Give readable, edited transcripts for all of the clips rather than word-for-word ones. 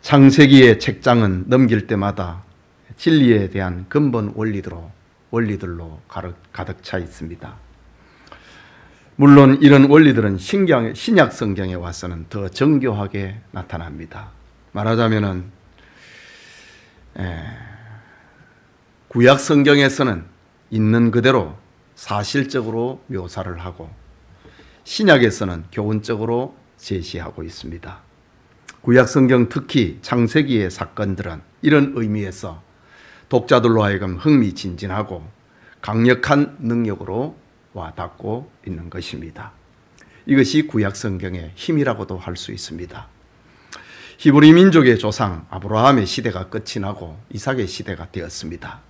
창세기의 책장은 넘길 때마다 진리에 대한 근본 원리들로 가득 차 있습니다. 물론 이런 원리들은 신약 성경에 와서는 더 정교하게 나타납니다. 말하자면은 구약 성경에서는 있는 그대로 사실적으로 묘사를 하고 신약에서는 교훈적으로 제시하고 있습니다. 구약 성경 특히 창세기의 사건들은 이런 의미에서 독자들로 하여금 흥미진진하고 강력한 능력으로 와닿고 있는 것입니다. 이것이 구약 성경의 힘이라고도 할 수 있습니다. 히브리 민족의 조상 아브라함의 시대가 끝이 나고 이삭의 시대가 되었습니다.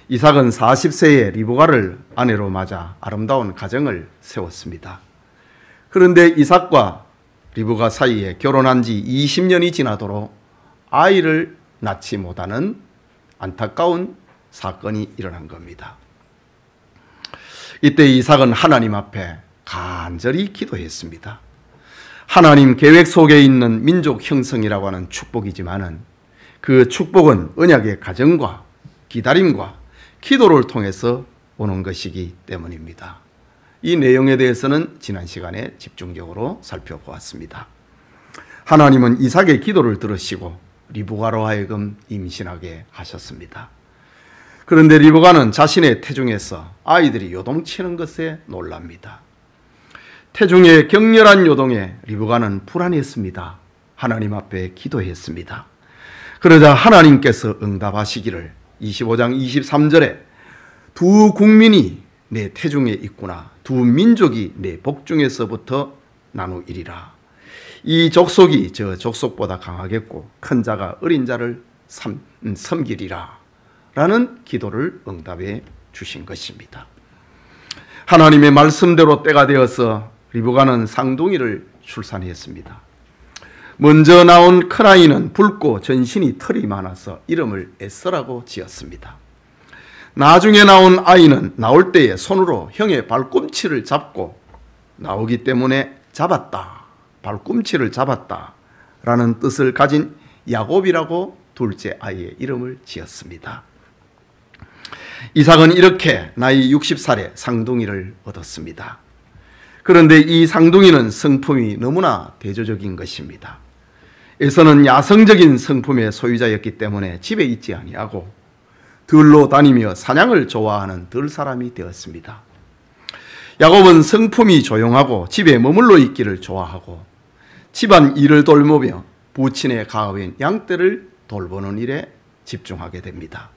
이삭은 40세에 리브가를 아내로 맞아 아름다운 가정을 세웠습니다. 그런데 이삭과 리브가 사이에 결혼한 지 20년이 지나도록 아이를 낳지 못하는 안타까운 사건이 일어난 겁니다. 이때 이삭은 하나님 앞에 간절히 기도했습니다. 하나님 계획 속에 있는 민족 형성이라고 하는 축복이지만은 그 축복은 언약의 가정과 기다림과 기도를 통해서 오는 것이기 때문입니다. 이 내용에 대해서는 지난 시간에 집중적으로 살펴보았습니다. 하나님은 이삭의 기도를 들으시고 리브가로 하여금 임신하게 하셨습니다. 그런데 리브가는 자신의 태중에서 아이들이 요동치는 것에 놀랍니다. 태중의 격렬한 요동에 리브가는 불안했습니다. 하나님 앞에 기도했습니다. 그러자 하나님께서 응답하시기를 25장 23절에 두 국민이 내 태중에 있구나. 두 민족이 내 복중에서부터 나누이리라. 이 족속이 저 족속보다 강하겠고 큰 자가 어린 자를 섬기리라. 라는 기도를 응답해 주신 것입니다. 하나님의 말씀대로 때가 되어서 리브가는 쌍둥이를 출산했습니다. 먼저 나온 큰아이는 붉고 전신이 털이 많아서 이름을 에서라고 지었습니다. 나중에 나온 아이는 나올 때에 손으로 형의 발꿈치를 잡고 나오기 때문에 잡았다, 발꿈치를 잡았다 라는 뜻을 가진 야곱이라고 둘째 아이의 이름을 지었습니다. 이삭은 이렇게 나이 60살에 쌍둥이를 얻었습니다. 그런데 이 쌍둥이는 성품이 너무나 대조적인 것입니다. 에서는 야성적인 성품의 소유자였기 때문에 집에 있지 아니하고 들로 다니며 사냥을 좋아하는 들사람이 되었습니다. 야곱은 성품이 조용하고 집에 머물러 있기를 좋아하고 집안 일을 돌보며 부친의 가업인 양떼를 돌보는 일에 집중하게 됩니다.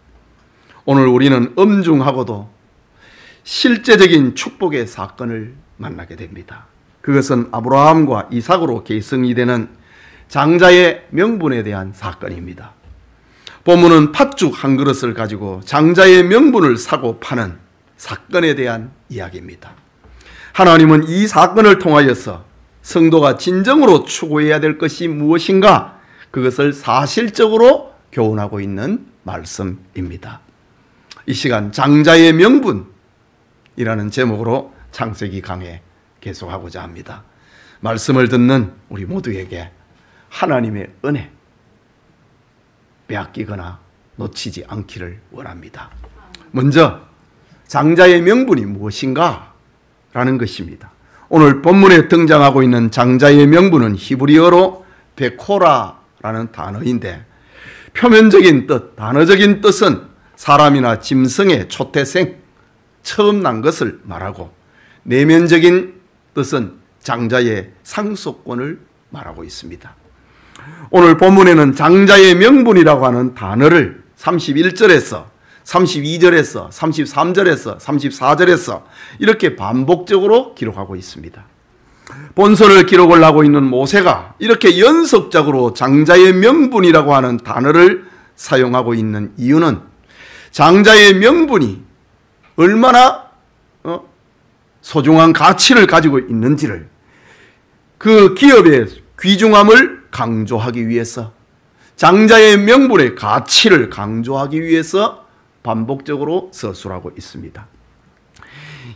오늘 우리는 엄중하고도 실제적인 축복의 사건을 만나게 됩니다. 그것은 아브라함과 이삭으로 계승이 되는 장자의 명분에 대한 사건입니다. 본문은 팥죽 한 그릇을 가지고 장자의 명분을 사고 파는 사건에 대한 이야기입니다. 하나님은 이 사건을 통하여서 성도가 진정으로 추구해야 될 것이 무엇인가, 그것을 사실적으로 교훈하고 있는 말씀입니다. 이 시간 장자의 명분이라는 제목으로 창세기 강해 계속하고자 합니다. 말씀을 듣는 우리 모두에게 하나님의 은혜 빼앗기거나 놓치지 않기를 원합니다. 먼저 장자의 명분이 무엇인가 라는 것입니다. 오늘 본문에 등장하고 있는 장자의 명분은 히브리어로 베코라라는 단어인데 표면적인 뜻, 단어적인 뜻은 사람이나 짐승의 초태생, 처음 난 것을 말하고 내면적인 뜻은 장자의 상속권을 말하고 있습니다. 오늘 본문에는 장자의 명분이라고 하는 단어를 31절에서 32절에서 33절에서 34절에서 이렇게 반복적으로 기록하고 있습니다. 본서를 기록을 하고 있는 모세가 이렇게 연속적으로 장자의 명분이라고 하는 단어를 사용하고 있는 이유는 장자의 명분이 얼마나 소중한 가치를 가지고 있는지를, 그 기업의 귀중함을 강조하기 위해서, 장자의 명분의 가치를 강조하기 위해서 반복적으로 서술하고 있습니다.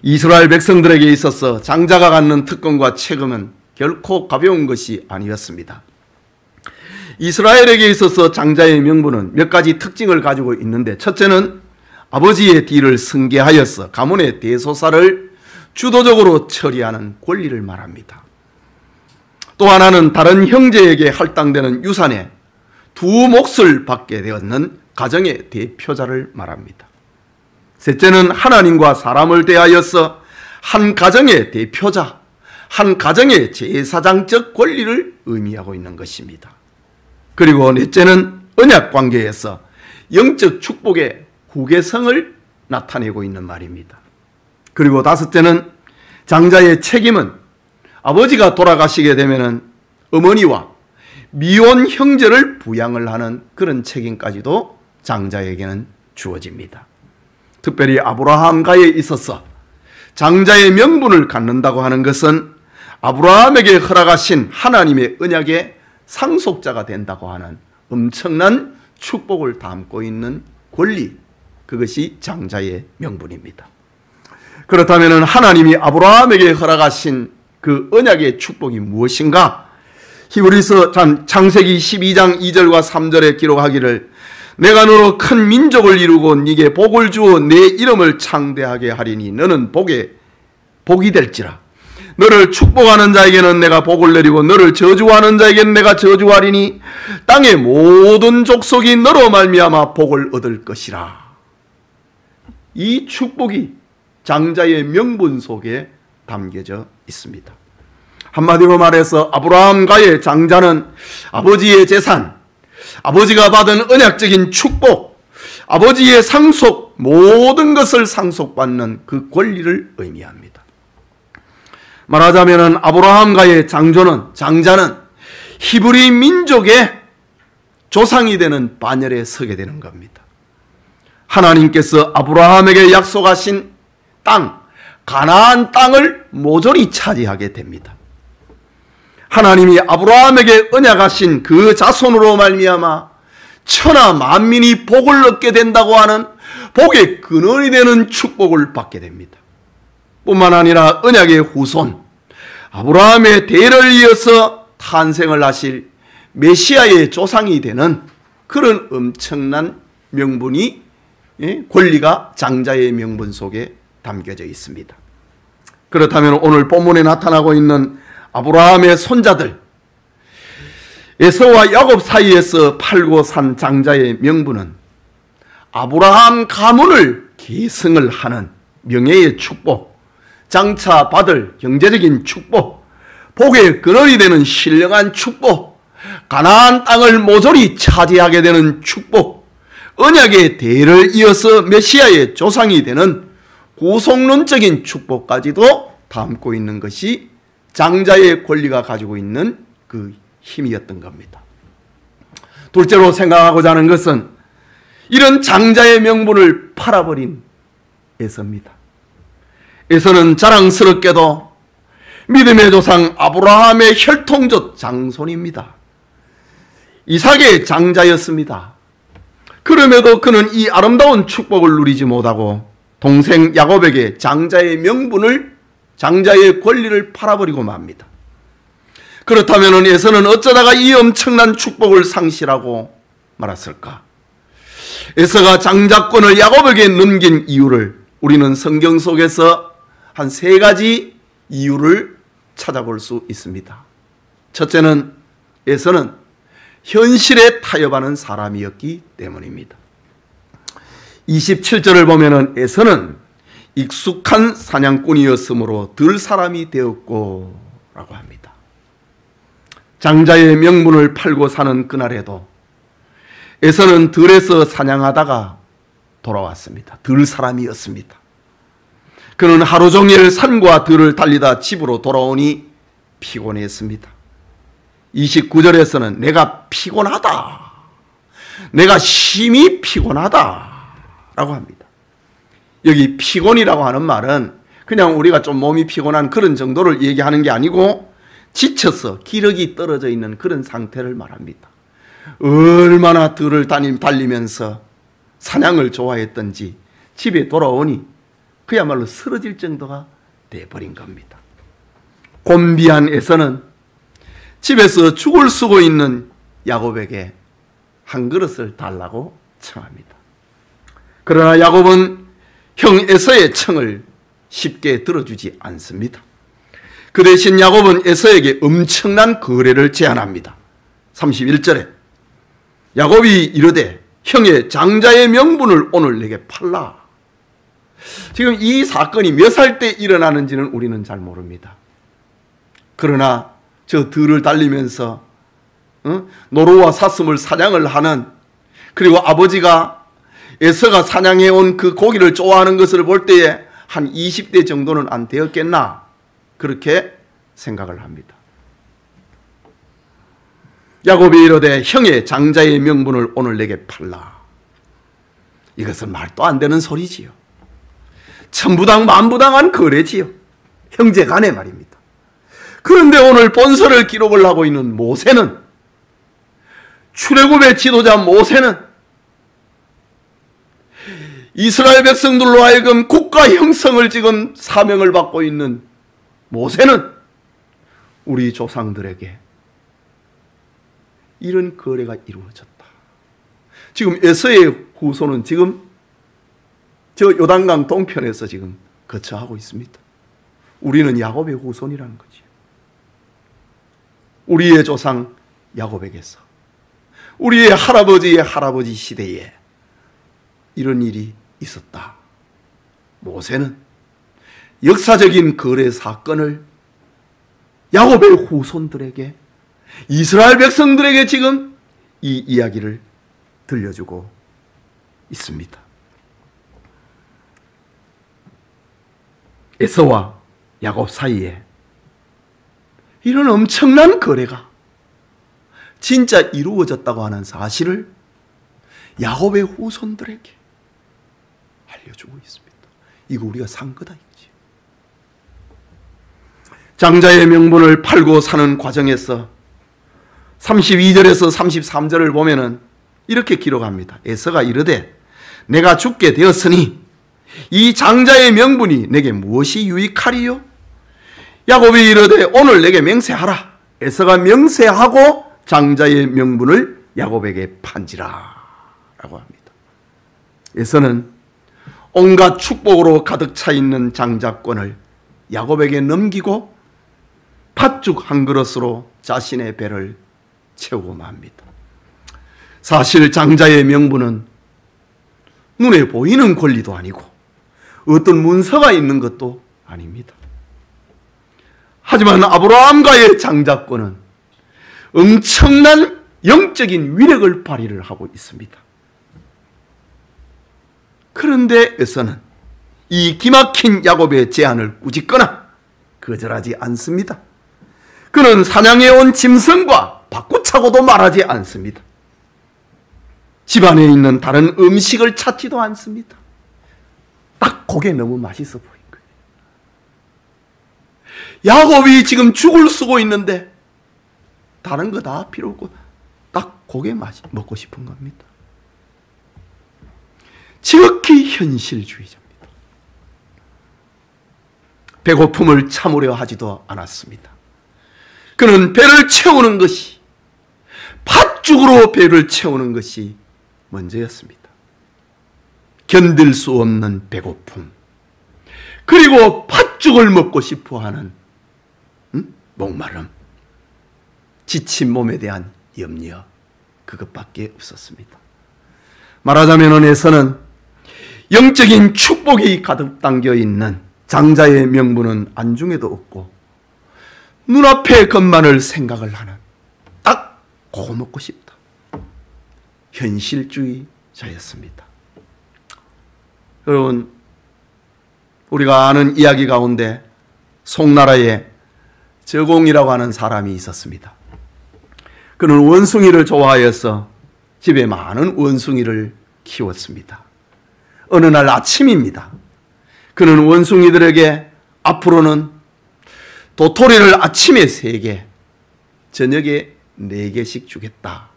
이스라엘 백성들에게 있어서 장자가 갖는 특권과 책임은 결코 가벼운 것이 아니었습니다. 이스라엘에게 있어서 장자의 명분은 몇 가지 특징을 가지고 있는데, 첫째는 아버지의 뒤를 승계하여서 가문의 대소사를 주도적으로 처리하는 권리를 말합니다. 또 하나는 다른 형제에게 할당되는 유산의 두 몫을 받게 되었는 가정의 대표자를 말합니다. 셋째는 하나님과 사람을 대하여서 한 가정의 대표자, 한 가정의 제사장적 권리를 의미하고 있는 것입니다. 그리고 넷째는 언약 관계에서 영적 축복의 후계성을 나타내고 있는 말입니다. 그리고 다섯째는 장자의 책임은 아버지가 돌아가시게 되면은 어머니와 미혼 형제를 부양을 하는 그런 책임까지도 장자에게는 주어집니다. 특별히 아브라함가에 있어서 장자의 명분을 갖는다고 하는 것은 아브라함에게 허락하신 하나님의 언약의 상속자가 된다고 하는 엄청난 축복을 담고 있는 권리, 그것이 장자의 명분입니다. 그렇다면 하나님이 아브라함에게 허락하신 그 언약의 축복이 무엇인가? 히브리서 창세기 12장 2절과 3절에 기록하기를 내가 너로 큰 민족을 이루고 네게 복을 주어 내 이름을 창대하게 하리니 너는 복이 될지라. 너를 축복하는 자에게는 내가 복을 내리고 너를 저주하는 자에게는 내가 저주하리니 땅의 모든 족속이 너로 말미암아 복을 얻을 것이라. 이 축복이 장자의 명분 속에 담겨져 있습니다. 한마디로 말해서 아브라함과의 장자는 아버지의 재산, 아버지가 받은 언약적인 축복, 아버지의 상속, 모든 것을 상속받는 그 권리를 의미합니다. 말하자면 아브라함과의 장자는 히브리 민족의 조상이 되는 반열에 서게 되는 겁니다. 하나님께서 아브라함에게 약속하신 땅, 가나안 땅을 모조리 차지하게 됩니다. 하나님이 아브라함에게 언약하신 그 자손으로 말미암아 천하 만민이 복을 얻게 된다고 하는 복의 근원이 되는 축복을 받게 됩니다. 뿐만 아니라 언약의 후손 아브라함의 대를 이어서 탄생을 하실 메시아의 조상이 되는 그런 엄청난 명분이, 권리가 장자의 명분 속에 담겨져 있습니다. 그렇다면 오늘 본문에 나타나고 있는 아브라함의 손자들 에서와 야곱 사이에서 팔고 산 장자의 명분은 아브라함 가문을 계승을 하는 명예의 축복, 장차 받을 경제적인 축복, 복의 근원이 되는 신령한 축복, 가나안 땅을 모조리 차지하게 되는 축복, 언약의 대를 이어서 메시아의 조상이 되는 구속론적인 축복까지도 담고 있는 것이 장자의 권리가 가지고 있는 그 힘이었던 겁니다. 둘째로 생각하고자 하는 것은 이런 장자의 명분을 팔아버린 에서입니다. 에서는 자랑스럽게도 믿음의 조상 아브라함의 혈통적 장손입니다. 이삭의 장자였습니다. 그럼에도 그는 이 아름다운 축복을 누리지 못하고 동생 야곱에게 장자의 명분을, 장자의 권리를 팔아버리고 맙니다. 그렇다면 에서는 어쩌다가 이 엄청난 축복을 상실하고 말았을까? 에서가 장자권을 야곱에게 넘긴 이유를 우리는 성경 속에서 한 세 가지 이유를 찾아볼 수 있습니다. 첫째는 에서는 현실에 타협하는 사람이었기 때문입니다. 27절을 보면은 에서는 익숙한 사냥꾼이었으므로 들 사람이 되었고 라고 합니다. 장자의 명분을 팔고 사는 그날에도 에서는 들에서 사냥하다가 돌아왔습니다. 들 사람이었습니다. 그는 하루 종일 산과 들을 달리다 집으로 돌아오니 피곤했습니다. 29절에서는 내가 피곤하다, 내가 심히 피곤하다 라고 합니다. 여기 피곤이라고 하는 말은 그냥 우리가 좀 몸이 피곤한 그런 정도를 얘기하는 게 아니고 지쳐서 기력이 떨어져 있는 그런 상태를 말합니다. 얼마나 들을 달리면서 사냥을 좋아했던지 집에 돌아오니 그야말로 쓰러질 정도가 돼버린 겁니다. 곤비한 에서는 집에서 죽을 쓰고 있는 야곱에게 한 그릇을 달라고 청합니다. 그러나 야곱은 형 에서의 청을 쉽게 들어주지 않습니다. 그 대신 야곱은 에서에게 엄청난 거래를 제안합니다. 31절에 야곱이 이르되 형의 장자의 명분을 오늘 내게 팔라. 지금 이 사건이 몇 살 때 일어나는지는 우리는 잘 모릅니다. 그러나 저 들을 달리면서 노루와 사슴을 사냥을 하는, 그리고 아버지가 에서가 사냥해 온 그 고기를 좋아하는 것을 볼 때에 한 20대 정도는 안 되었겠나, 그렇게 생각을 합니다. 야곱이 이르되 형의 장자의 명분을 오늘 내게 팔라. 이것은 말도 안 되는 소리지요. 천부당 만부당한 거래지요. 형제 간에 말입니다. 그런데 오늘 본서를 기록을 하고 있는 모세는, 출애굽의 지도자 모세는 이스라엘 백성들로 하여금 국가 형성을 지금 사명을 받고 있는 모세는 우리 조상들에게 이런 거래가 이루어졌다. 지금 에서의 후손은 지금 저 요단강 동편에서 지금 거처하고 있습니다. 우리는 야곱의 후손이라는 거지. 우리의 조상 야곱에게서, 우리의 할아버지의 할아버지 시대에 이런 일이 있었다. 모세는 역사적인 거래 사건을 야곱의 후손들에게, 이스라엘 백성들에게 지금 이 이야기를 들려주고 있습니다. 에서와 야곱 사이에 이런 엄청난 거래가 진짜 이루어졌다고 하는 사실을 야곱의 후손들에게 알려주고 있습니다. 이거 우리가 산 거다 이거지. 장자의 명분을 팔고 사는 과정에서 32절에서 33절을 보면은 이렇게 기록합니다. 에서가 이르되 내가 죽게 되었으니 이 장자의 명분이 내게 무엇이 유익하리요? 야곱이 이르되 오늘 내게 맹세하라. 에서가 명세하고 장자의 명분을 야곱에게 판지라 라고 합니다. 에서는 온갖 축복으로 가득 차 있는 장자권을 야곱에게 넘기고 팥죽 한 그릇으로 자신의 배를 채우고 맙니다. 사실 장자의 명분은 눈에 보이는 권리도 아니고 어떤 문서가 있는 것도 아닙니다. 하지만 아브라함과의 장자권은 엄청난 영적인 위력을 발휘를 하고 있습니다. 그런데 에서는 이 기막힌 야곱의 제안을 꾸짖거나 거절하지 않습니다. 그는 사냥해온 짐승과 바꾸차고도 말하지 않습니다. 집안에 있는 다른 음식을 찾지도 않습니다. 딱 그게 너무 맛있어 보인 거예요. 야곱이 지금 죽을 쓰고 있는데 다른 거 다 필요 없고 딱 그게 먹고 싶은 겁니다. 지극히 현실주의자입니다. 배고픔을 참으려 하지도 않았습니다. 그는 배를 채우는 것이, 팥죽으로 배를 채우는 것이 먼저였습니다. 견딜 수 없는 배고픔, 그리고 팥죽을 먹고 싶어하는 목마름, 지친 몸에 대한 염려, 그것밖에 없었습니다. 말하자면 에서는 영적인 축복이 가득 담겨 있는 장자의 명분은 안중에도 없고 눈앞의 것만을 생각을 하는, 딱 그거 먹고 싶다, 현실주의자였습니다. 여러분, 우리가 아는 이야기 가운데 송나라에 저공이라고 하는 사람이 있었습니다. 그는 원숭이를 좋아하여서 집에 많은 원숭이를 키웠습니다. 어느 날 아침입니다. 그는 원숭이들에게 앞으로는 도토리를 아침에 3개, 저녁에 4개씩 주겠다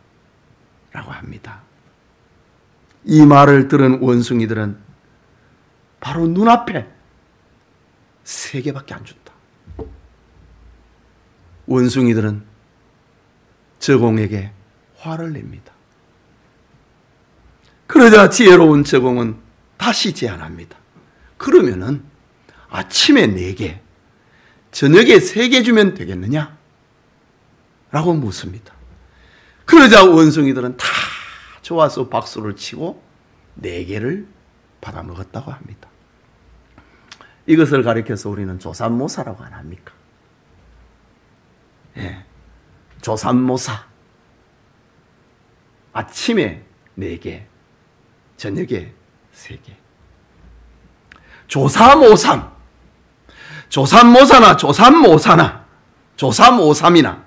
라고 합니다. 이 말을 들은 원숭이들은 바로 눈앞에 3개밖에 안 준다. 원숭이들은 저공에게 화를 냅니다. 그러자 지혜로운 제공은 다시 제안합니다. 그러면은 아침에 4개, 저녁에 3개 주면 되겠느냐? 라고 묻습니다. 그러자 원숭이들은 다 좋아서 박수를 치고 4개를 받아먹었다고 합니다. 이것을 가리켜서 우리는 조삼모사라고 안 합니까? 예, 조삼모사. 아침에 4개, 저녁에 3개. 조삼오삼. 조삼모사나 조삼모사나 조삼오삼이나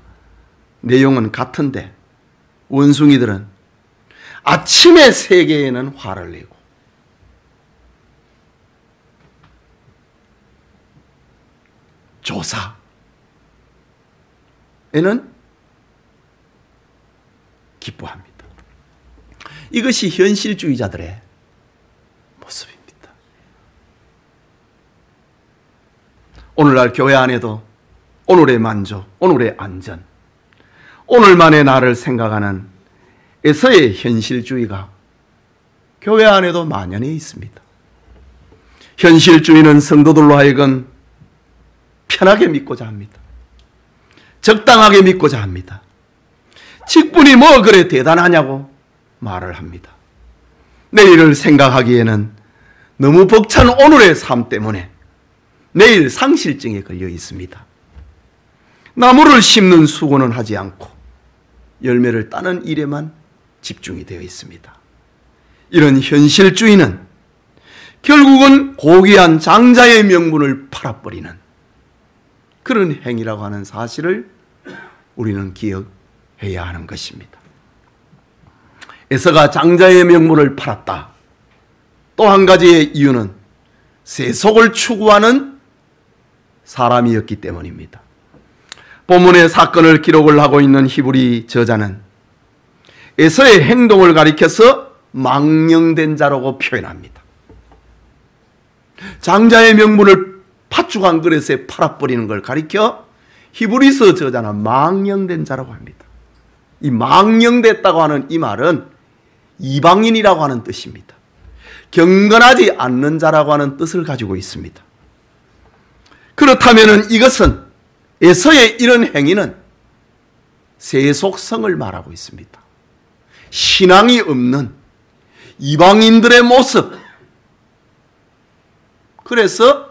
내용은 같은데 원숭이들은 아침에 3개에는 화를 내고 조사에는 기뻐합니다. 이것이 현실주의자들의 모습입니다. 오늘날 교회 안에도 오늘의 만족, 오늘의 안전, 오늘만의 나를 생각하는 에서의 현실주의가 교회 안에도 만연해 있습니다. 현실주의는 성도들로 하여금 편하게 믿고자 합니다. 적당하게 믿고자 합니다. 직분이 뭐 그래 대단하냐고 말을 합니다. 내일을 생각하기에는 너무 벅찬 오늘의 삶 때문에 내일 상실증에 걸려 있습니다. 나무를 심는 수고는 하지 않고 열매를 따는 일에만 집중이 되어 있습니다. 이런 현실주의는 결국은 고귀한 장자의 명분을 팔아버리는 그런 행위라고 하는 사실을 우리는 기억해야 하는 것입니다. 에서가 장자의 명분을 팔았다. 또 한 가지의 이유는 세속을 추구하는 사람이었기 때문입니다. 본문의 사건을 기록을 하고 있는 히브리 저자는 에서의 행동을 가리켜서 망령된 자라고 표현합니다. 장자의 명분을 팥죽 한 그릇에 팔아버리는 걸 가리켜 히브리서 저자는 망령된 자라고 합니다. 이 망령됐다고 하는 이 말은 이방인이라고 하는 뜻입니다. 경건하지 않는 자라고 하는 뜻을 가지고 있습니다. 그렇다면 이것은 에서의 이런 행위는 세속성을 말하고 있습니다. 신앙이 없는 이방인들의 모습. 그래서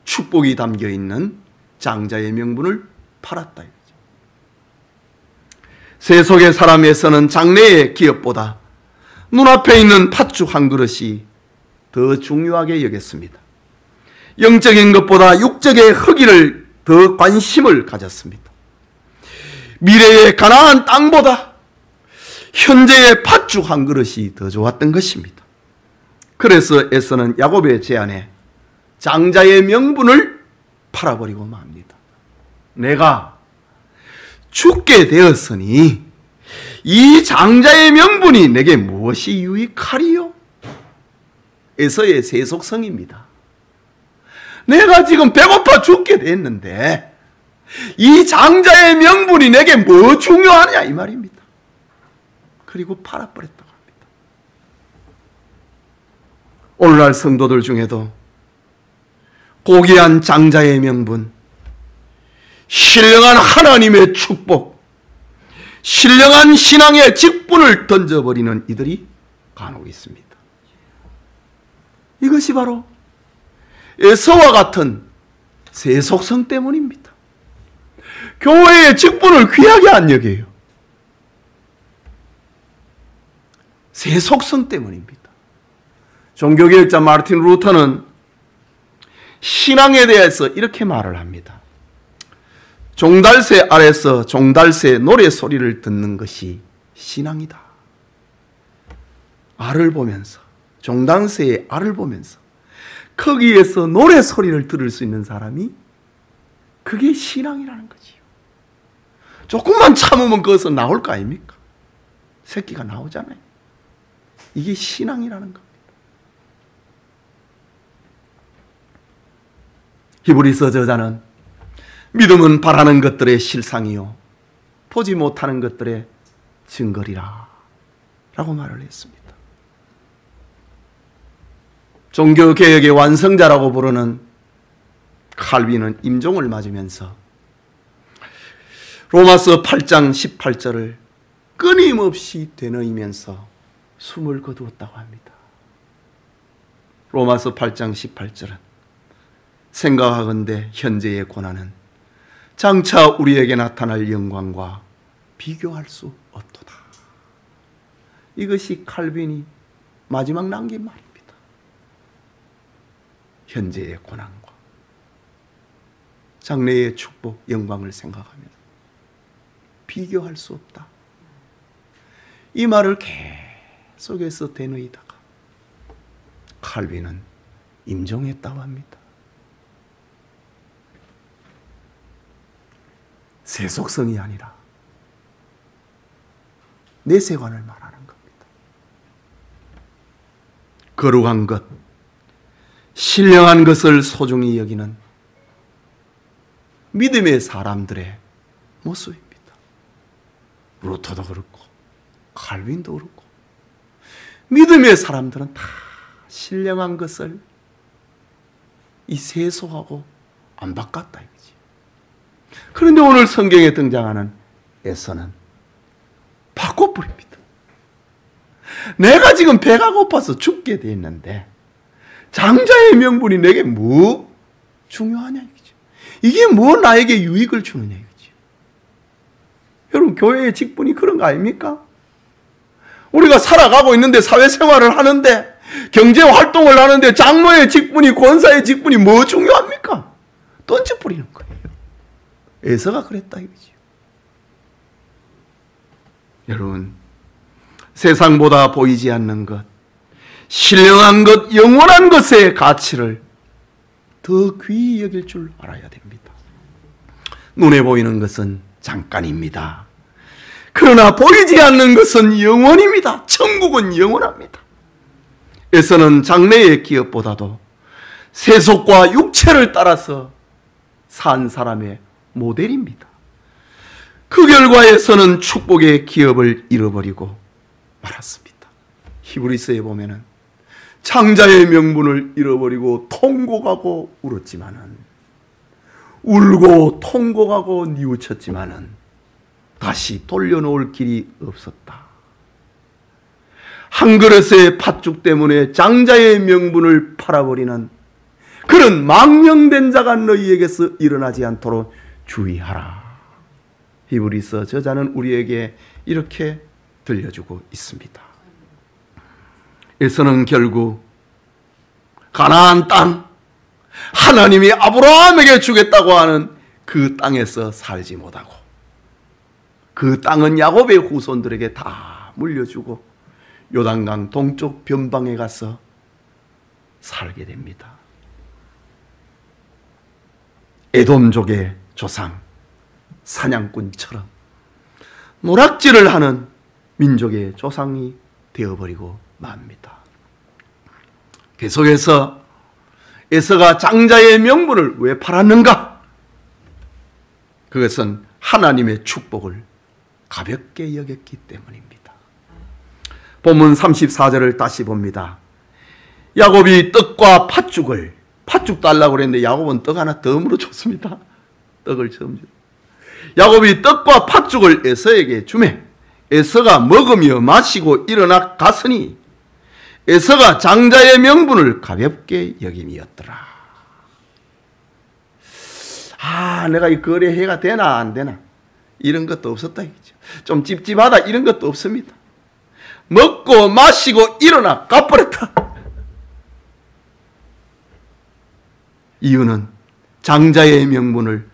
축복이 담겨 있는 장자의 명분을 팔았다. 세속의 사람에서는 장래의 기업보다 눈앞에 있는 팥죽 한 그릇이 더 중요하게 여겼습니다. 영적인 것보다 육적의 허기를 더 관심을 가졌습니다. 미래의 가나안 땅보다 현재의 팥죽 한 그릇이 더 좋았던 것입니다. 그래서 에서는 야곱의 제안에 장자의 명분을 팔아버리고 맙니다. 내가 죽게 되었으니 이 장자의 명분이 내게 무엇이 유익하리요? 에서의 세속성입니다. 내가 지금 배고파 죽게 됐는데 이 장자의 명분이 내게 뭐 중요하냐 이 말입니다. 그리고 팔아버렸다고 합니다. 오늘날 성도들 중에도 고귀한 장자의 명분, 신령한 하나님의 축복, 신령한 신앙의 직분을 던져버리는 이들이 간혹 있습니다. 이것이 바로 에서와 같은 세속성 때문입니다. 교회의 직분을 귀하게 안 여겨요. 세속성 때문입니다. 종교개혁자 마르틴 루터는 신앙에 대해서 이렇게 말을 합니다. 종달새 아래서 종달새 노래 소리를 듣는 것이 신앙이다. 알을 보면서, 종달새의 알을 보면서 거기에서 노래 소리를 들을 수 있는 사람이 그게 신앙이라는 거지요. 조금만 참으면 거기서 나올 거 아닙니까? 새끼가 나오잖아요. 이게 신앙이라는 겁니다. 히브리서 저자는 믿음은 바라는 것들의 실상이요 보지 못하는 것들의 증거리라 라고 말을 했습니다. 종교개혁의 완성자라고 부르는 칼빈은 임종을 맞으면서 로마서 8장 18절을 끊임없이 되뇌이면서 숨을 거두었다고 합니다. 로마서 8장 18절은 생각하건대 현재의 고난은 장차 우리에게 나타날 영광과 비교할 수 없도다. 이것이 칼빈이 마지막 남긴 말입니다. 현재의 고난과 장래의 축복, 영광을 생각하면 비교할 수 없다. 이 말을 계속해서 되뇌이다가 칼빈은 임종했다고 합니다. 세속성이 아니라 내세관을 말하는 겁니다. 거룩한 것, 신령한 것을 소중히 여기는 믿음의 사람들의 모습입니다. 루터도 그렇고 칼빈도 그렇고 믿음의 사람들은 다 신령한 것을 이 세속하고 안 바꿨다 이거지. 그런데 오늘 성경에 등장하는 에서는 바꿔버립니다. 내가 지금 배가 고파서 죽게 돼 있는데 장자의 명분이 내게 뭐 중요하냐 이거죠. 이게 뭐 나에게 유익을 주느냐 이거죠. 여러분, 교회의 직분이 그런 거 아닙니까? 우리가 살아가고 있는데, 사회생활을 하는데, 경제활동을 하는데 장로의 직분이, 권사의 직분이 뭐 중요합니까? 던져버리는 거예요. 에서가 그랬다 이거죠. 여러분, 세상보다 보이지 않는 것, 신령한 것, 영원한 것의 가치를 더 귀히 여길 줄 알아야 됩니다. 눈에 보이는 것은 잠깐입니다. 그러나 보이지 않는 것은 영원입니다. 천국은 영원합니다. 에서는 장래의 기업보다도 세속과 육체를 따라서 산 사람의 모델입니다. 그 결과에서는 축복의 기업을 잃어버리고 말았습니다. 히브리서에 보면은 장자의 명분을 잃어버리고 통곡하고 울었지만은, 울고 통곡하고 뉘우쳤지만은 다시 돌려놓을 길이 없었다. 한 그릇의 팥죽 때문에 장자의 명분을 팔아버리는 그런 망령된 자가 너희에게서 일어나지 않도록 주의하라. 히브리서 저자는 우리에게 이렇게 들려주고 있습니다. 에서는 결국 가나안 땅, 하나님이 아브라함에게 주겠다고 하는 그 땅에서 살지 못하고 그 땅은 야곱의 후손들에게 다 물려주고 요단강 동쪽 변방에 가서 살게 됩니다. 에돔족의 조상 사냥꾼처럼 노락질을 하는 민족의 조상이 되어버리고 맙니다. 계속해서 에서가 장자의 명분을 왜 팔았는가? 그것은 하나님의 축복을 가볍게 여겼기 때문입니다. 본문 34절을 다시 봅니다. 야곱이 떡과 팥죽을, 팥죽 달라고 그랬는데 야곱은 떡 하나 덤으로 줬습니다. 떡을 처음 줘. 야곱이 떡과 팥죽을 에서에게 주매 에서가 먹으며 마시고 일어나 갔으니 에서가 장자의 명분을 가볍게 여김이었더라. 내가 이 거래해가 되나 안 되나 이런 것도 없었다 이거죠. 좀 찝찝하다 이런 것도 없습니다. 먹고 마시고 일어나 가버렸다. 이유는 장자의 명분을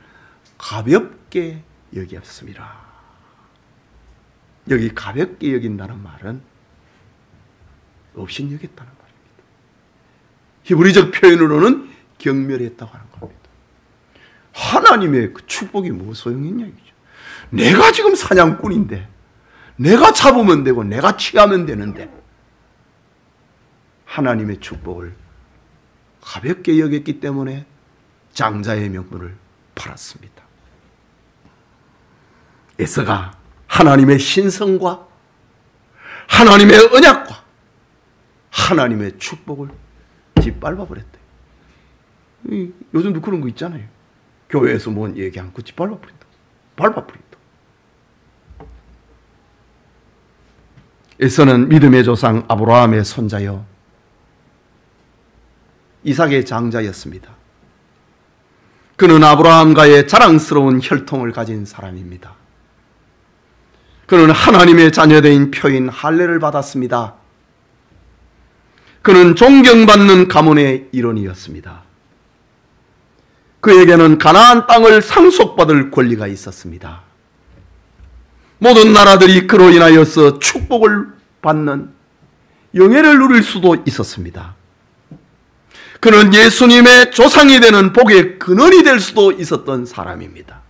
가볍게 여겼습니다. 여기 가볍게 여긴다는 말은 업신여겼다는 말입니다. 히브리적 표현으로는 경멸했다고 하는 겁니다. 하나님의 그 축복이 뭐 소용있냐 이거죠. 내가 지금 사냥꾼인데 내가 잡으면 되고 내가 취하면 되는데 하나님의 축복을 가볍게 여겼기 때문에 장자의 명분을 팔았습니다. 에서가 하나님의 신성과 하나님의 언약과 하나님의 축복을 짓밟아버렸대. 요즘도 그런 거 있잖아요. 교회에서 뭔 얘기 않고 짓밟아버린다. 밟아버린다. 에서는 믿음의 조상 아브라함의 손자여 이삭의 장자였습니다. 그는 아브라함과의 자랑스러운 혈통을 가진 사람입니다. 그는 하나님의 자녀된 표인 할례를 받았습니다. 그는 존경받는 가문의 일원이었습니다. 그에게는 가나안 땅을 상속받을 권리가 있었습니다. 모든 나라들이 그로 인하여서 축복을 받는 영예를 누릴 수도 있었습니다. 그는 예수님의 조상이 되는 복의 근원이 될 수도 있었던 사람입니다.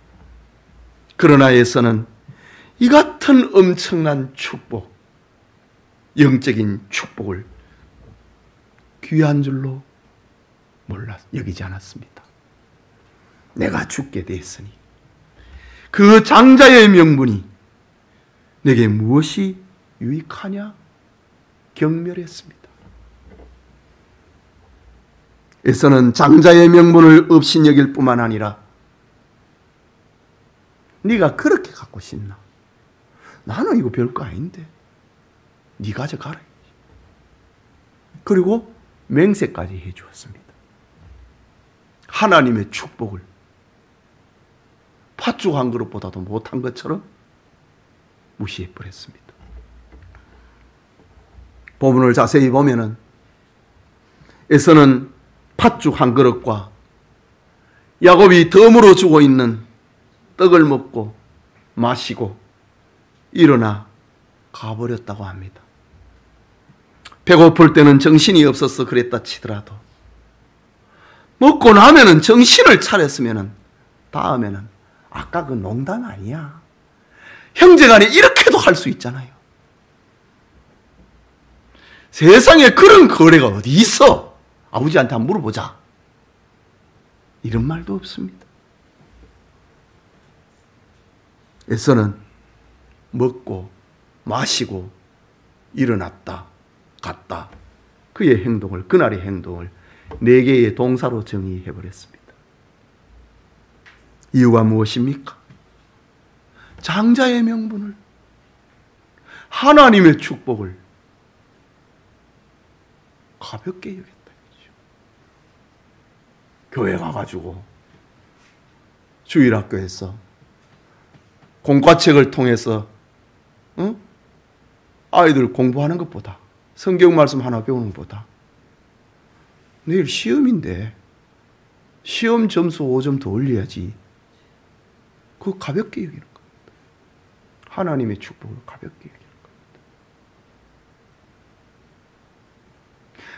그러나 에서는 이 같은 엄청난 축복, 영적인 축복을 귀한 줄로 여기지 않았습니다. 내가 죽게 되었으니 그 장자의 명분이 내게 무엇이 유익하냐 경멸했습니다. 에서는 장자의 명분을 없인 여길 뿐만 아니라 네가 그렇게 갖고 싶나? 나는 이거 별거 아닌데 네 가져가라. 그리고 맹세까지 해주었습니다. 하나님의 축복을 팥죽 한 그릇보다도 못한 것처럼 무시해버렸습니다. 본문을 자세히 보면은 에서는 팥죽 한 그릇과 야곱이 덤으로 주고 있는 떡을 먹고 마시고 일어나 가버렸다고 합니다. 배고플 때는 정신이 없어서 그랬다 치더라도 먹고 나면은 정신을 차렸으면은 다음에는 아까 그 농담 아니야. 형제간에 이렇게도 할 수 있잖아요. 세상에 그런 거래가 어디 있어? 아버지한테 한번 물어보자. 이런 말도 없습니다. 에서는 먹고 마시고 일어났다 갔다. 그의 행동을, 그날의 행동을 4개의 동사로 정의해버렸습니다. 이유가 무엇입니까? 장자의 명분을, 하나님의 축복을 가볍게 여겼다. 교회 가가지고 주일학교에서 공과책을 통해서 아이들 공부하는 것보다, 성경 말씀 하나 배우는 것보다 내일 시험인데 시험 점수 5점 더 올려야지. 그거 가볍게 여기는 겁니다. 하나님의 축복을 가볍게 여기는 겁니다.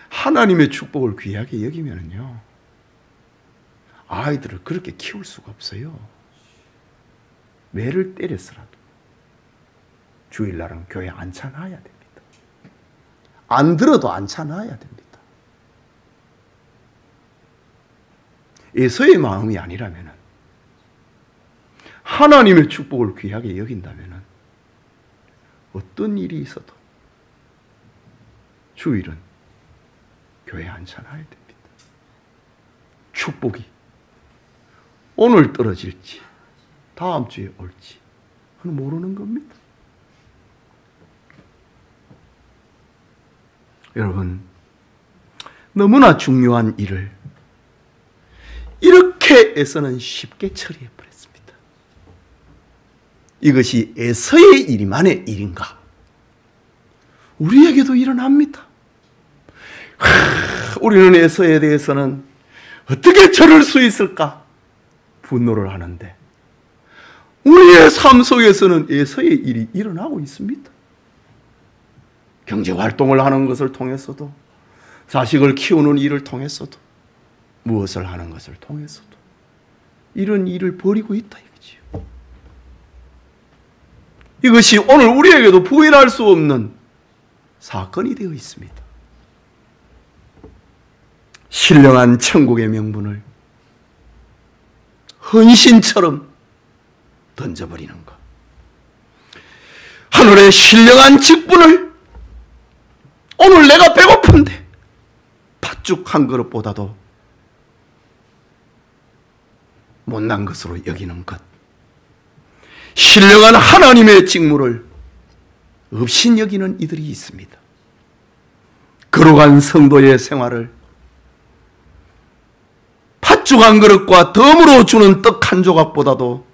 하나님의 축복을 귀하게 여기면요, 아이들을 그렇게 키울 수가 없어요. 매를 때렸으라도 주일날은 교회 앉혀놔야 됩니다. 안 들어도 앉혀놔야 됩니다. 에서의 마음이 아니라면, 하나님의 축복을 귀하게 여긴다면 어떤 일이 있어도 주일은 교회에 앉혀놔야 됩니다. 축복이 오늘 떨어질지 다음 주에 올지 그건 모르는 겁니다. 여러분, 너무나 중요한 일을 이렇게 에서는 쉽게 처리해 버렸습니다. 이것이 에서의 일이만의 일인가? 우리에게도 일어납니다. 우리는 에서에 대해서는 어떻게 저럴 수 있을까? 분노를 하는데 우리의 삶 속에서는 에서의 일이 일어나고 있습니다. 경제활동을 하는 것을 통해서도, 자식을 키우는 일을 통해서도, 무엇을 하는 것을 통해서도 이런 일을 벌이고 있다 이거지요. 이것이 오늘 우리에게도 부인할 수 없는 사건이 되어 있습니다. 신령한 천국의 명분을 헌신처럼 던져버리는 것. 하늘의 신령한 직분을 오늘 내가 배고픈데 팥죽 한 그릇보다도 못난 것으로 여기는 것, 신령한 하나님의 직무를 없인 여기는 이들이 있습니다. 거룩한 성도의 생활을 팥죽 한 그릇과 덤으로 주는 떡 한 조각보다도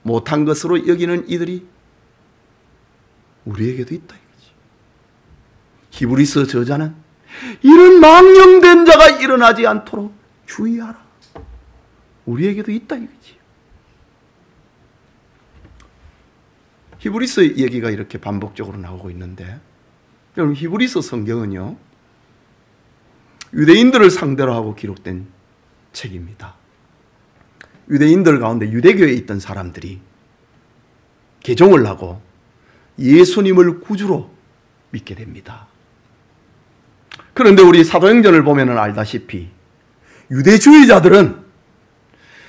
못한 것으로 여기는 이들이 우리에게도 있다 이거지. 히브리서 저자는 이런 망령된 자가 일어나지 않도록 주의하라. 우리에게도 있다 이거지. 히브리서 얘기가 이렇게 반복적으로 나오고 있는데, 여러분 히브리서 성경은요, 유대인들을 상대로 하고 기록된 책입니다. 유대인들 가운데 유대교에 있던 사람들이 개종을 하고 예수님을 구주로 믿게 됩니다. 그런데 우리 사도행전을 보면 알다시피 유대주의자들은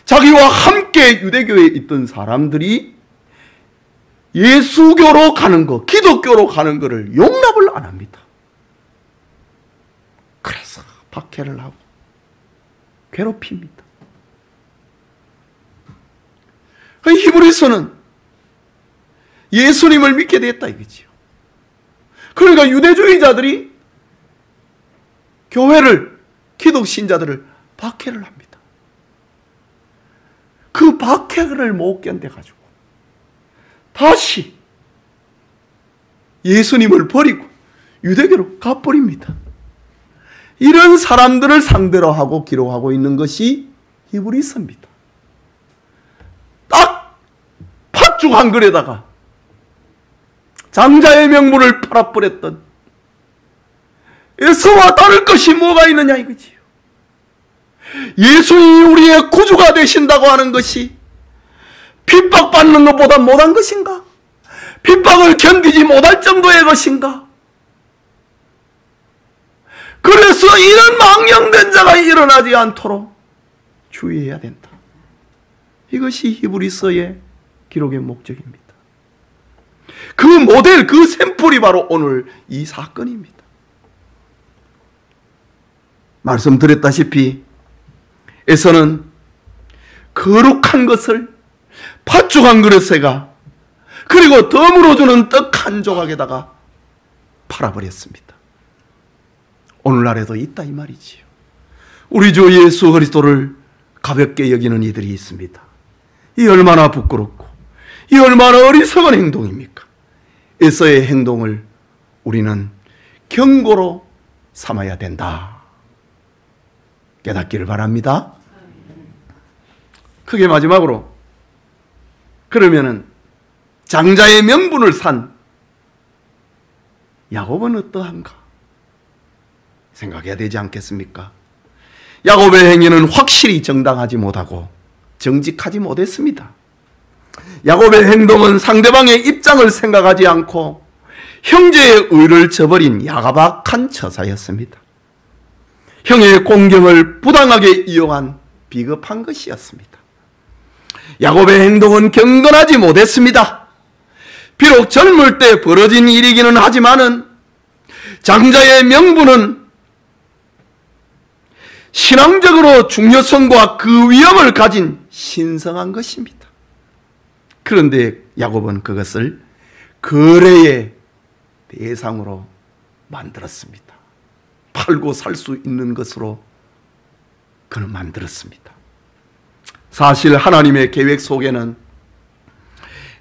자기와 함께 유대교에 있던 사람들이 예수교로 가는 거, 기독교로 가는 것을 용납을 안 합니다. 그래서 박해를 하고 괴롭힙니다. 히브리서는 예수님을 믿게 됐다 이거지요. 그러니까 유대주의자들이 교회를, 기독 신자들을 박해를 합니다. 그 박해를 못 견뎌가지고 다시 예수님을 버리고 유대교로 가버립니다. 이런 사람들을 상대로 하고 기록하고 있는 것이 히브리서입니다. 딱 팥죽 한 그릇에다가 장자의 명분을 팔아버렸던 에서와 다를 것이 뭐가 있느냐 이거지요. 예수님이 우리의 구주가 되신다고 하는 것이 핍박받는 것보다 못한 것인가? 핍박을 견디지 못할 정도의 것인가? 그래서 이런 망령된 자가 일어나지 않도록 주의해야 된다. 이것이 히브리서의 기록의 목적입니다. 그 모델, 그 샘플이 바로 오늘 이 사건입니다. 말씀드렸다시피 에서는 거룩한 것을 팥죽 한 그릇에가 그리고 덤으로 주는 떡 한 조각에다가 팔아버렸습니다. 오늘날에도 있다 이 말이지요. 우리 주 예수 그리스도를 가볍게 여기는 이들이 있습니다. 이 얼마나 부끄럽고 이 얼마나 어리석은 행동입니까? 에서의 행동을 우리는 경고로 삼아야 된다. 깨닫기를 바랍니다. 크게 마지막으로, 그러면은 장자의 명분을 산 야곱은 어떠한가 생각해야 되지 않겠습니까? 야곱의 행위는 확실히 정당하지 못하고 정직하지 못했습니다. 야곱의 행동은 상대방의 입장을 생각하지 않고 형제의 의를 저버린 야가박한 처사였습니다. 형의 공경을 부당하게 이용한 비겁한 것이었습니다. 야곱의 행동은 경건하지 못했습니다. 비록 젊을 때 벌어진 일이기는 하지만은 장자의 명분은 신앙적으로 중요성과 그 위험을 가진 신성한 것입니다. 그런데 야곱은 그것을 거래의 대상으로 만들었습니다. 팔고 살 수 있는 것으로 그는 만들었습니다. 사실 하나님의 계획 속에는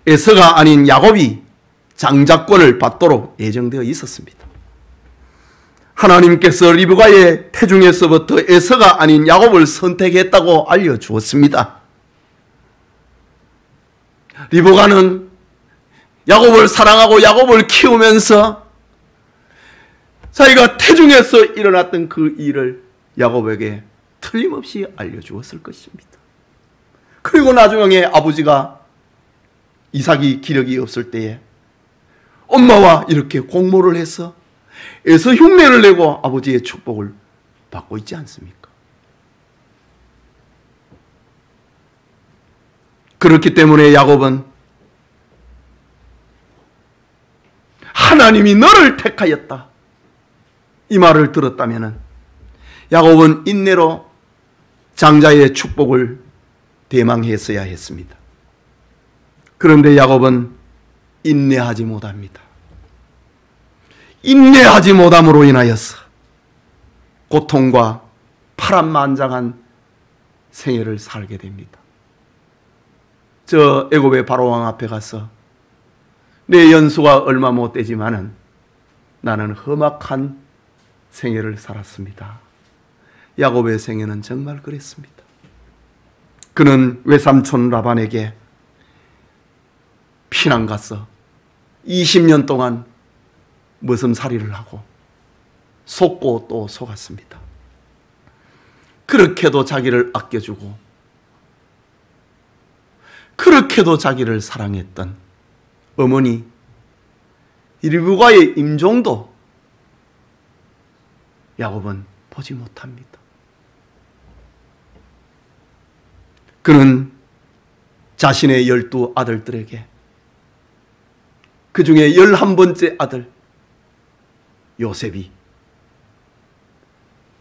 에서가 아닌 야곱이 장자권을 받도록 예정되어 있었습니다. 하나님께서 리브가의 태중에서부터 에서가 아닌 야곱을 선택했다고 알려주었습니다. 리브가는 야곱을 사랑하고 야곱을 키우면서 자기가 태중에서 일어났던 그 일을 야곱에게 틀림없이 알려주었을 것입니다. 그리고 나중에 아버지가 이삭이 기력이 없을 때에 엄마와 이렇게 공모를 해서 에서 흉내를 내고 아버지의 축복을 받고 있지 않습니까? 그렇기 때문에 야곱은 하나님이 너를 택하였다, 이 말을 들었다면 야곱은 인내로 장자의 축복을 대망했어야 했습니다. 그런데 야곱은 인내하지 못합니다. 인내하지 못함으로 인하여서 고통과 파란만장한 생애를 살게 됩니다. 저 애굽의 바로왕 앞에 가서 내 연수가 얼마 못 되지만은 나는 험악한 생애를 살았습니다. 야곱의 생애는 정말 그랬습니다. 그는 외삼촌 라반에게 피난 가서 20년 동안 머슴살이를 하고 속고 또 속았습니다. 그렇게도 자기를 아껴주고 그렇게도 자기를 사랑했던 어머니 리브가의 임종도 야곱은 보지 못합니다. 그는 자신의 12 아들들에게 그 중에 11번째 아들 요셉이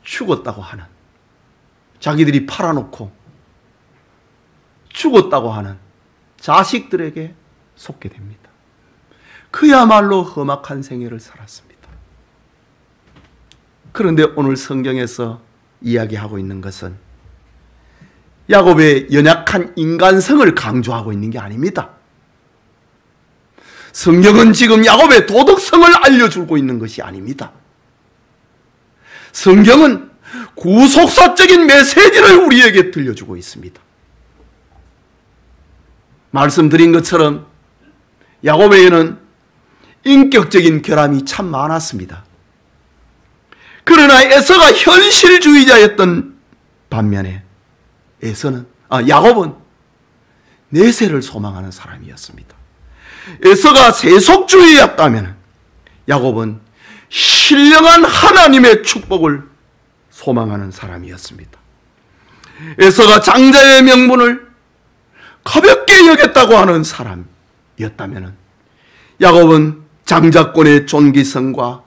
죽었다고 하는, 자기들이 팔아놓고 죽었다고 하는 자식들에게 속게 됩니다. 그야말로 험악한 생애를 살았습니다. 그런데 오늘 성경에서 이야기하고 있는 것은 야곱의 연약한 인간성을 강조하고 있는 게 아닙니다. 성경은 지금 야곱의 도덕성을 알려주고 있는 것이 아닙니다. 성경은 구속사적인 메시지를 우리에게 들려주고 있습니다. 말씀드린 것처럼 야곱에게는 인격적인 결함이 참 많았습니다. 그러나 에서가 현실주의자였던 반면에 야곱은 내세를 소망하는 사람이었습니다. 에서가 세속주의였다면 야곱은 신령한 하나님의 축복을 소망하는 사람이었습니다. 에서가 장자의 명분을 가볍게 여겼다고 하는 사람이었다면 야곱은 장자권의 존귀성과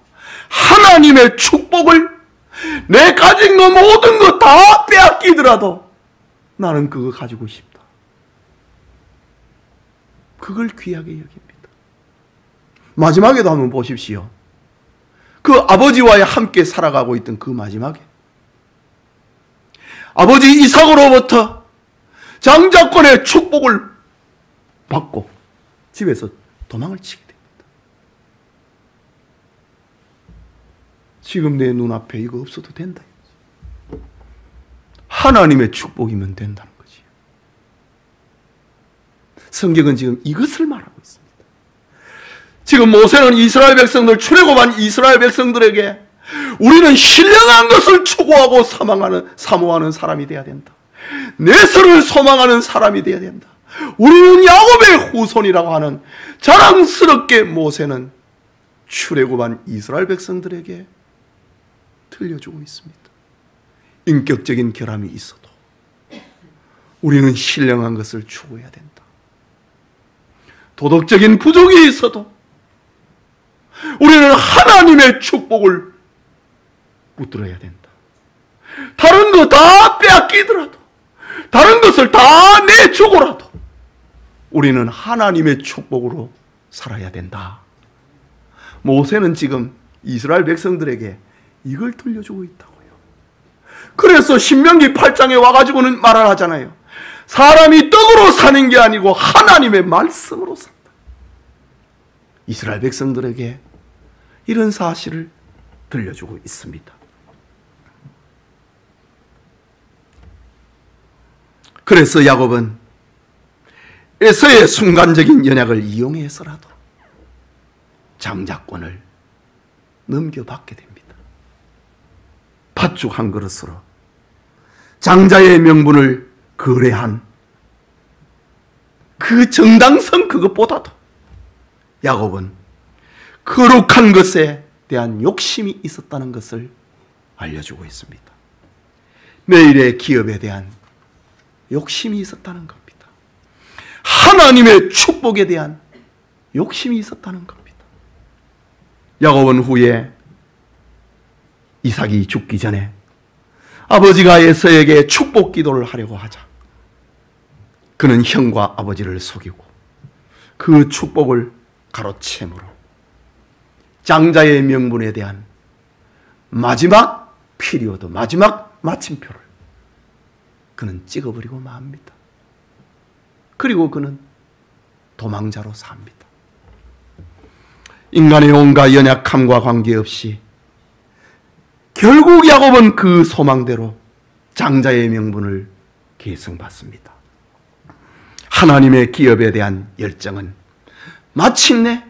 하나님의 축복을 내 가진 거 모든 거 다 빼앗기더라도 나는 그거 가지고 싶다, 그걸 귀하게 여깁니다. 마지막에도 한번 보십시오. 그 아버지와 함께 살아가고 있던 그 마지막에 아버지 이삭으로부터 장자권의 축복을 받고 집에서 도망을 치게 됩니다. 지금 내 눈앞에 이거 없어도 된다. 하나님의 축복이면 된다는 거지. 성경은 지금 이것을 말하고 있습니다. 지금 모세는 이스라엘 백성들, 출애굽한 이스라엘 백성들에게 우리는 신령한 것을 추구하고 사모하는 사람이 되어야 된다, 내세를 소망하는 사람이 되어야 된다, 우리는 야곱의 후손이라고 하는 자랑스럽게 모세는 출애굽한 이스라엘 백성들에게 들려주고 있습니다. 인격적인 결함이 있어도 우리는 신령한 것을 추구해야 된다. 도덕적인 부족이 있어도 우리는 하나님의 축복을 붙들어야 된다. 다른 거 다 빼앗기더라도, 다른 것을 다 내주고라도 우리는 하나님의 축복으로 살아야 된다. 모세는 지금 이스라엘 백성들에게 이걸 들려주고 있다고요. 그래서 신명기 8장에 와가지고는 말을 하잖아요. 사람이 떡으로 사는 게 아니고 하나님의 말씀으로 산다. 이스라엘 백성들에게 이런 사실을 들려주고 있습니다. 그래서 야곱은 에서의 순간적인 연약을 이용해서라도 장자권을 넘겨받게 됩니다. 팥죽 한 그릇으로 장자의 명분을 거래한 그 정당성, 그것보다도 야곱은 거룩한 것에 대한 욕심이 있었다는 것을 알려주고 있습니다. 내일의 기업에 대한 욕심이 있었다는 겁니다. 하나님의 축복에 대한 욕심이 있었다는 겁니다. 야곱은 후에 이삭이 죽기 전에 아버지가 에서에게 축복 기도를 하려고 하자 그는 형과 아버지를 속이고 그 축복을 가로채므로 장자의 명분에 대한 마지막 피리오드, 마지막 마침표를 그는 찍어버리고 맙니다. 그리고 그는 도망자로 삽니다. 인간의 온갖 연약함과 관계없이 결국 야곱은 그 소망대로 장자의 명분을 계승받습니다. 하나님의 기업에 대한 열정은 마침내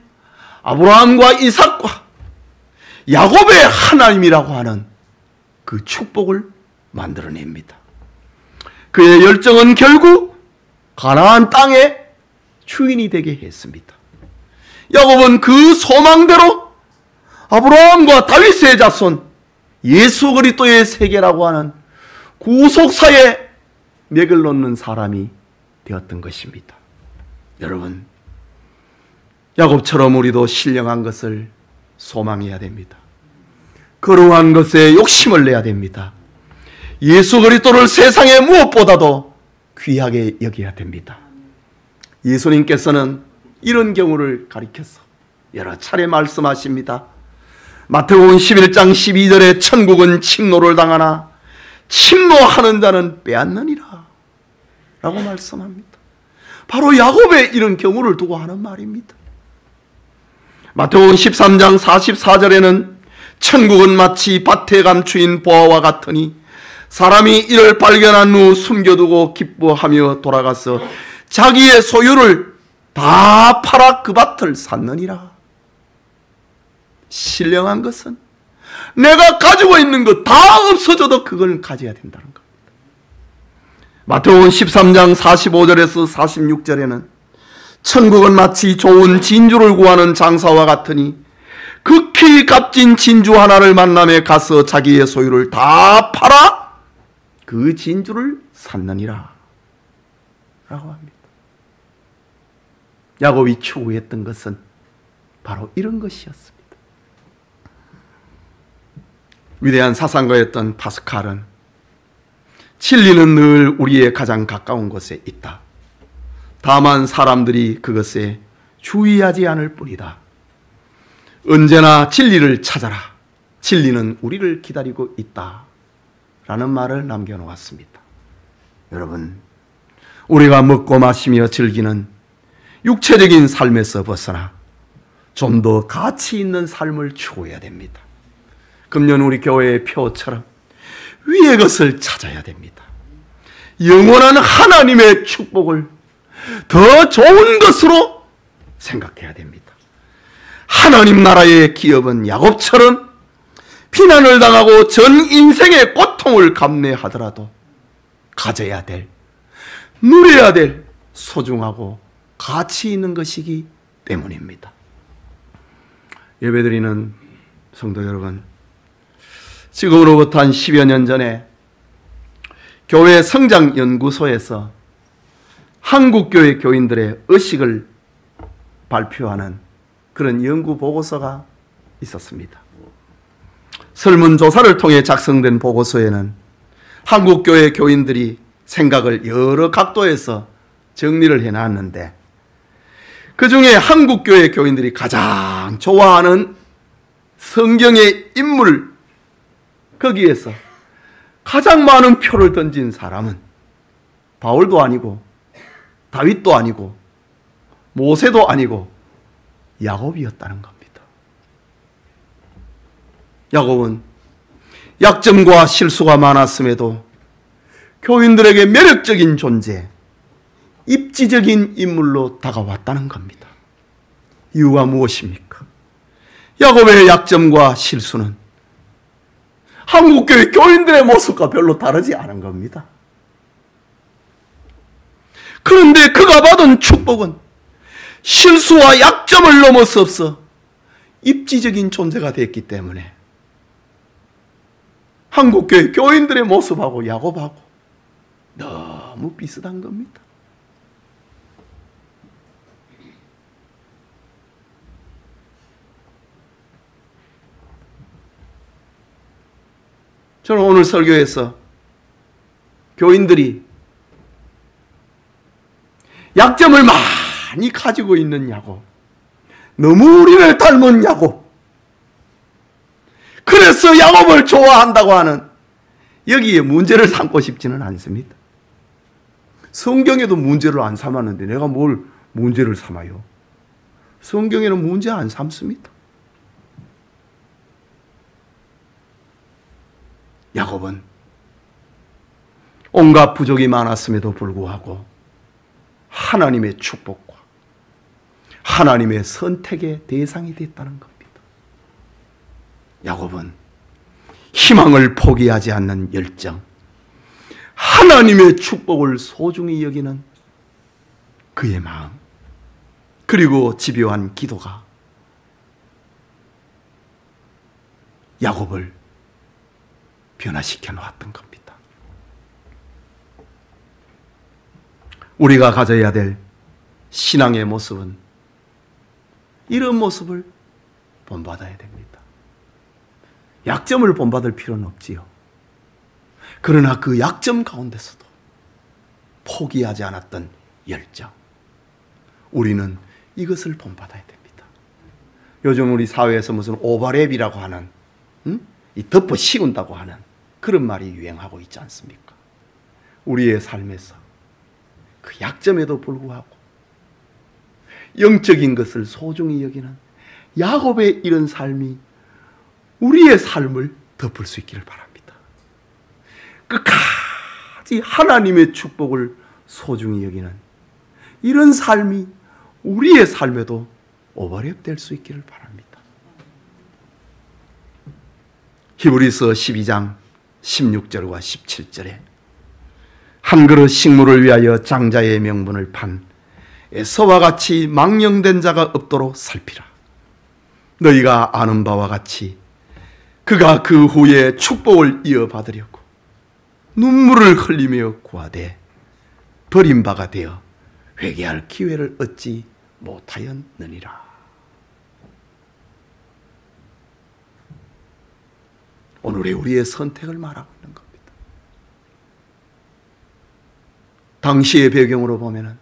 아브라함과 이삭과 야곱의 하나님이라고 하는 그 축복을 만들어냅니다. 그의 열정은 결국 가나안 땅의 주인이 되게 했습니다. 야곱은 그 소망대로 아브라함과 다윗의 자손 예수 그리스도의 세계라고 하는 구속사에 맥을 놓는 사람이 되었던 것입니다. 여러분, 야곱처럼 우리도 신령한 것을 소망해야 됩니다. 거룩한 것에 욕심을 내야 됩니다. 예수 그리스도를 세상에 무엇보다도 귀하게 여겨야 됩니다. 예수님께서는 이런 경우를 가리켜서 여러 차례 말씀하십니다. 마태복음 11장 12절에 천국은 침노를 당하나 침노하는 자는 빼앗느니라 라고 말씀합니다. 바로 야곱의 이런 경우를 두고 하는 말입니다. 마태복음 13장 44절에는 천국은 마치 밭에 감추인 보화와 같으니 사람이 이를 발견한 후 숨겨두고 기뻐하며 돌아가서 자기의 소유를 다 팔아 그 밭을 샀느니라. 신령한 것은 내가 가지고 있는 것 다 없어져도 그걸 가져야 된다는 겁니다. 마태복음 13장 45절에서 46절에는 천국은 마치 좋은 진주를 구하는 장사와 같으니 극히 값진 진주 하나를 만남에 가서 자기의 소유를 다 팔아 그 진주를 샀느니라 라고 합니다. 야곱이 추구했던 것은 바로 이런 것이었습니다. 위대한 사상가였던 파스칼은 진리는 늘 우리의 가장 가까운 곳에 있다. 다만 사람들이 그것에 주의하지 않을 뿐이다. 언제나 진리를 찾아라. 진리는 우리를 기다리고 있다. 라는 말을 남겨놓았습니다. 여러분, 우리가 먹고 마시며 즐기는 육체적인 삶에서 벗어나 좀 더 가치 있는 삶을 추구해야 됩니다. 금년 우리 교회의 표처럼 위의 것을 찾아야 됩니다. 영원한 하나님의 축복을 더 좋은 것으로 생각해야 됩니다. 하나님 나라의 기업은 야곱처럼 피난을 당하고 전 인생의 고통을 감내하더라도 가져야 될, 누려야 될 소중하고 가치 있는 것이기 때문입니다. 예배드리는 성도 여러분, 지금으로부터 한 10여 년 전에 교회 성장연구소에서 한국교회 교인들의 의식을 발표하는 그런 연구 보고서가 있었습니다. 설문조사를 통해 작성된 보고서에는 한국교회 교인들이 생각을 여러 각도에서 정리를 해놨는데 그 중에 한국교회 교인들이 가장 좋아하는 성경의 인물, 거기에서 가장 많은 표를 던진 사람은 바울도 아니고 다윗도 아니고 모세도 아니고 야곱이었다는 겁니다. 야곱은 약점과 실수가 많았음에도 교인들에게 매력적인 존재, 입지적인 인물로 다가왔다는 겁니다. 이유가 무엇입니까? 야곱의 약점과 실수는 한국교회 교인들의 모습과 별로 다르지 않은 겁니다. 그런데 그가 받은 축복은 실수와 약점을 넘어서서 입지적인 존재가 됐기 때문에 한국교회 교인들의 모습하고 야곱하고 너무 비슷한 겁니다. 저는 오늘 설교에서 교인들이 약점을 많이 가지고 있는 야곱, 너무 우리를 닮은 야곱, 그래서 야곱을 좋아한다고 하는 여기에 문제를 삼고 싶지는 않습니다. 성경에도 문제를 안 삼았는데 내가 뭘 문제를 삼아요? 성경에는 문제 안 삼습니다. 야곱은 온갖 부족이 많았음에도 불구하고 하나님의 축복과 하나님의 선택의 대상이 됐다는 겁니다. 야곱은 희망을 포기하지 않는 열정, 하나님의 축복을 소중히 여기는 그의 마음, 그리고 집요한 기도가 야곱을 변화시켜 놓았던 겁니다. 우리가 가져야 될 신앙의 모습은 이런 모습을 본받아야 됩니다. 약점을 본받을 필요는 없지요. 그러나 그 약점 가운데서도 포기하지 않았던 열정, 우리는 이것을 본받아야 됩니다. 요즘 우리 사회에서 무슨 오버랩이라고 하는, 이 덮어 씌운다고 하는 그런 말이 유행하고 있지 않습니까? 우리의 삶에서 그 약점에도 불구하고 영적인 것을 소중히 여기는 야곱의 이런 삶이 우리의 삶을 덮을 수 있기를 바랍니다. 끝까지 하나님의 축복을 소중히 여기는 이런 삶이 우리의 삶에도 오버랩 될 수 있기를 바랍니다. 히브리서 12장 16절과 17절에 한 그릇 식물을 위하여 장자의 명분을 판 에서와 같이 망령된 자가 없도록 살피라. 너희가 아는 바와 같이 그가 그 후에 축복을 이어받으려고 눈물을 흘리며 구하되 버림바가 되어 회개할 기회를 얻지 못하였느니라. 오늘의 우리의 선택을 말하고 있는 겁니다. 당시의 배경으로 보면은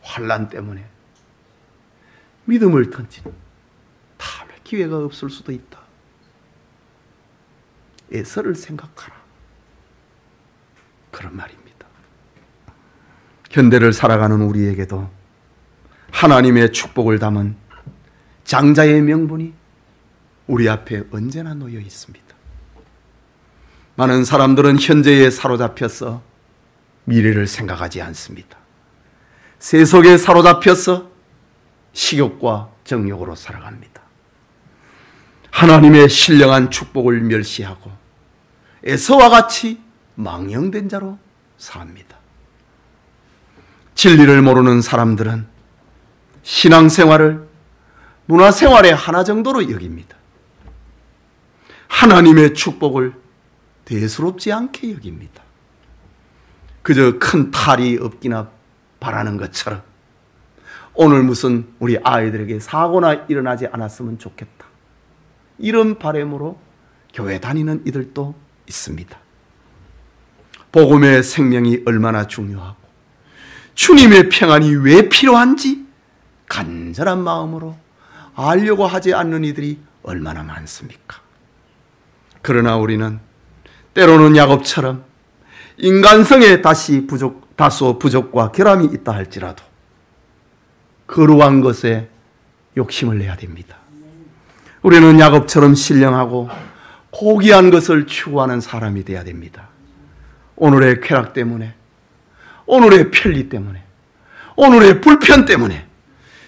환난 때문에 믿음을 던지는 다음에 기회가 없을 수도 있다. 에서를 생각하라. 그런 말입니다. 현대를 살아가는 우리에게도 하나님의 축복을 담은 장자의 명분이 우리 앞에 언제나 놓여 있습니다. 많은 사람들은 현재에 사로잡혀서 미래를 생각하지 않습니다. 세속에 사로잡혀서 식욕과 정욕으로 살아갑니다. 하나님의 신령한 축복을 멸시하고 에서와 같이 망령된 자로 삽니다. 진리를 모르는 사람들은 신앙생활을 문화생활의 하나 정도로 여깁니다. 하나님의 축복을 대수롭지 않게 여깁니다. 그저 큰 탈이 없기나 바라는 것처럼 오늘 무슨 우리 아이들에게 사고나 일어나지 않았으면 좋겠다, 이런 바람으로 교회 다니는 이들도 있습니다. 복음의 생명이 얼마나 중요하고 주님의 평안이 왜 필요한지 간절한 마음으로 알려고 하지 않는 이들이 얼마나 많습니까? 그러나 우리는 때로는 야곱처럼 인간성에 다소 부족과 결함이 있다 할지라도 거룩한 것에 욕심을 내야 됩니다. 우리는 야곱처럼 신령하고 고귀한 것을 추구하는 사람이 되어야 됩니다. 오늘의 쾌락 때문에, 오늘의 편리 때문에, 오늘의 불편 때문에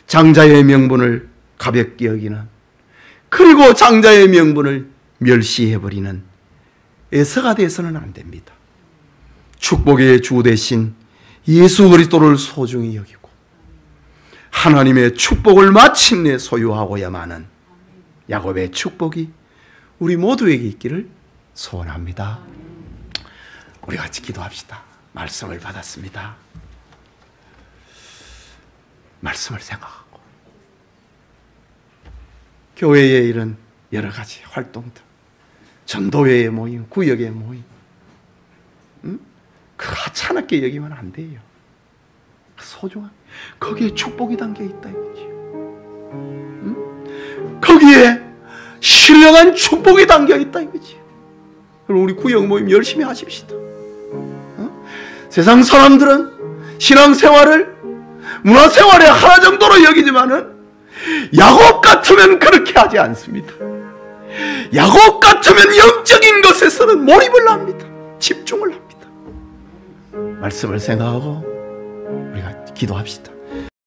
장자의 명분을 가볍게 여기는, 그리고 장자의 명분을 멸시해버리는 에서가 돼서는 안 됩니다. 축복의 주 대신 예수 그리스도를 소중히 여기고 하나님의 축복을 마침내 소유하고야만은 야곱의 축복이 우리 모두에게 있기를 소원합니다. 우리 같이 기도합시다. 말씀을 받았습니다. 말씀을 생각하고 교회의 이런 여러 가지 활동들, 전도회의 모임, 구역의 모임, 그 하찮게 여기면 안 돼요. 소중한, 거기에 축복이 담겨 있다 이거지요. 거기에 신령한 축복이 담겨 있다 이거지요. 그럼 우리 구역 모임 열심히 하십시다. 세상 사람들은 신앙생활을 문화생활의 하나 정도로 여기지만은 야곱 같으면 그렇게 하지 않습니다. 야곱 같으면 영적인 것에서는 몰입을 합니다. 집중을 합니다. 말씀을 생각하고 우리가 기도합시다.